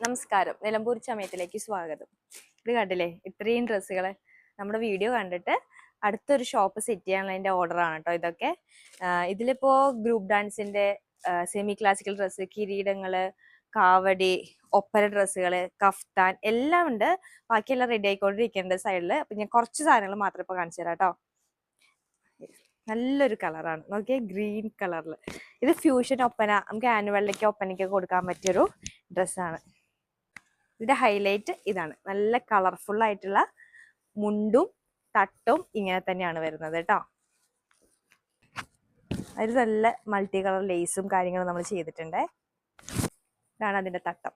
നമസ്കാരം. നിലമ്പൂർ ചമയത്തിലേക്ക് സ്വാഗതം. ഇത് കണ്ടില്ലേ, ഇത്രയും ഡ്രസ്സുകൾ നമ്മുടെ വീഡിയോ കണ്ടിട്ട് അടുത്തൊരു ഷോപ്പ് സെറ്റ് ചെയ്യാനുള്ളതിന്റെ ഓർഡർ ആണ് കേട്ടോ ഇതൊക്കെ. ഇതിലിപ്പോ ഗ്രൂപ്പ് ഡാൻസിന്റെ സെമി ക്ലാസിക്കൽ ഡ്രസ്സ്, കിരീടങ്ങള്, കാവടി, ഒപ്പന ഡ്രസ്സുകള്, കഫ്താൻ എല്ലാം ഉണ്ട്. ബാക്കിയെല്ലാം റെഡി ആയിക്കൊണ്ടിരിക്കേണ്ട സൈഡില്. അപ്പൊ ഞാൻ കുറച്ച് സാധനങ്ങൾ മാത്രം ഇപ്പൊ കാണിച്ചു തരാം കേട്ടോ. നല്ലൊരു കളറാണ്, നോക്കിയേ, ഗ്രീൻ കളറിൽ. ഇത് ഫ്യൂഷൻ ഒപ്പന, നമുക്ക് ആനുവലിലേക്ക് ഒപ്പനയ്ക്ക് കൊടുക്കാൻ പറ്റിയൊരു ഡ്രസ്സാണ്. ഇതിന്റെ ഹൈലൈറ്റ് ഇതാണ്, നല്ല കളർഫുൾ ആയിട്ടുള്ള മുണ്ടും തട്ടും ഇങ്ങനെ തന്നെയാണ് വരുന്നത് കേട്ടോ. അതിൽ നല്ല മൾട്ടി കളർ ലേസും കാര്യങ്ങളും നമ്മൾ ചെയ്തിട്ടുണ്ട്. ഇതാണ് അതിന്റെ തട്ടം.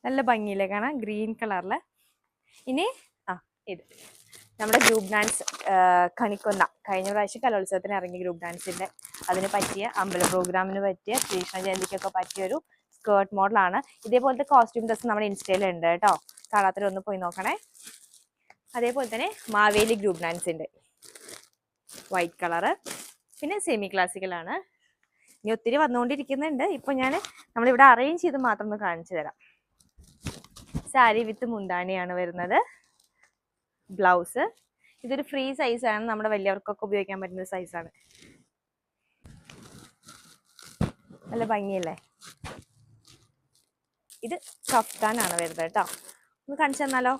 നല്ല ഭംഗിയില്ലേ കാണാൻ, ഗ്രീൻ കളറില്. ഇനി ഇത് നമ്മുടെ ഗ്രൂപ്പ് ഡാൻസ് കണിക്കൊന്ന, കഴിഞ്ഞ പ്രാവശ്യം കലോത്സവത്തിന് ഇറങ്ങിയ ഗ്രൂപ്പ് ഡാൻസിന്റെ അതിന് പറ്റിയ, അമ്പല പ്രോഗ്രാമിന് പറ്റിയ, കൃഷ്ണ ജയന്തിക്കൊക്കെ പറ്റിയൊരു സ്കേർട്ട് മോഡലാണ്. ഇതേപോലത്തെ കോസ്റ്റ്യൂം ഡ്രസ്സ് നമ്മുടെ ഇൻസ്റ്റയിൽ ഉണ്ട് കേട്ടോ, കാണാത്തവരൊന്ന് പോയി നോക്കണേ. അതേപോലെ തന്നെ മാവേലി ഗ്രൂപ്പ് ഡാൻസിന്റെ വൈറ്റ് കളറ്, പിന്നെ സെമി ക്ലാസിക്കലാണ്. ഇനി ഒത്തിരി വന്നുകൊണ്ടിരിക്കുന്നുണ്ട്. ഇപ്പൊ നമ്മളിവിടെ അറേഞ്ച് ചെയ്ത് മാത്രം ഒന്ന് കാണിച്ചു തരാം. സാരി വിത്ത് മുന്താണിയാണ് വരുന്നത്. ബ്ലൗസ് ഇതൊരു ഫ്രീ സൈസാണ്, നമ്മുടെ വലിയവർക്കൊക്കെ ഉപയോഗിക്കാൻ പറ്റുന്ന സൈസാണ്. നല്ല ഭംഗിയല്ലേ. ഇത് കഫ്താനാണ് വരുന്നത് കേട്ടോ. ഒന്ന് കാണിച്ചു തന്നാലോ.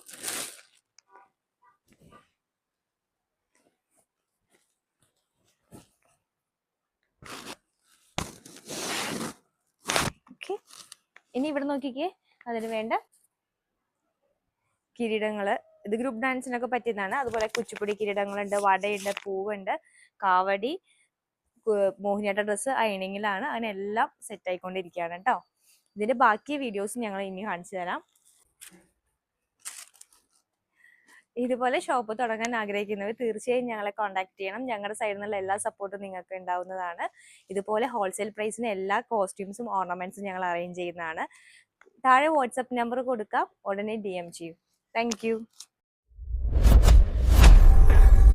ഓക്കെ, ഇനി ഇവിടെ നോക്കിക്കേ, അതിന് വേണ്ട കിരീടങ്ങള്. ഇത് ഗ്രൂപ്പ് ഡാൻസിനൊക്കെ പറ്റിയതാണ്. അതുപോലെ കുച്ചിപ്പുടി കിരീടങ്ങളുണ്ട്, വടയുണ്ട്, പൂവുണ്ട്, കാവടി, മോഹിനിയാട്ട ഡ്രസ്സ് അയണിങ്ങിലാണ്. അതിനെല്ലാം സെറ്റ് ആയിക്കൊണ്ടിരിക്കുകയാണ് കേട്ടോ. ഇതിന്റെ ബാക്കി വീഡിയോസ് ഞങ്ങൾ ഇനി കാണിച്ചു തരാം. ഇതുപോലെ ഷോപ്പ് തുടങ്ങാൻ ആഗ്രഹിക്കുന്നവർ തീർച്ചയായും ഞങ്ങളെ കോൺടാക്ട് ചെയ്യണം. ഞങ്ങളുടെ സൈഡിൽ നിന്നുള്ള എല്ലാ സപ്പോർട്ടും നിങ്ങൾക്ക് ഉണ്ടാവുന്നതാണ്. ഇതുപോലെ ഹോൾസെയിൽ പ്രൈസിന് എല്ലാ കോസ്റ്റ്യൂംസും ഓർണമെന്റ്സും ഞങ്ങൾ അറേഞ്ച് ചെയ്യുന്നതാണ്. താഴെ വാട്സപ്പ് നമ്പർ കൊടുക്കാം, ഉടനെ DM ചെയ്യും. താങ്ക്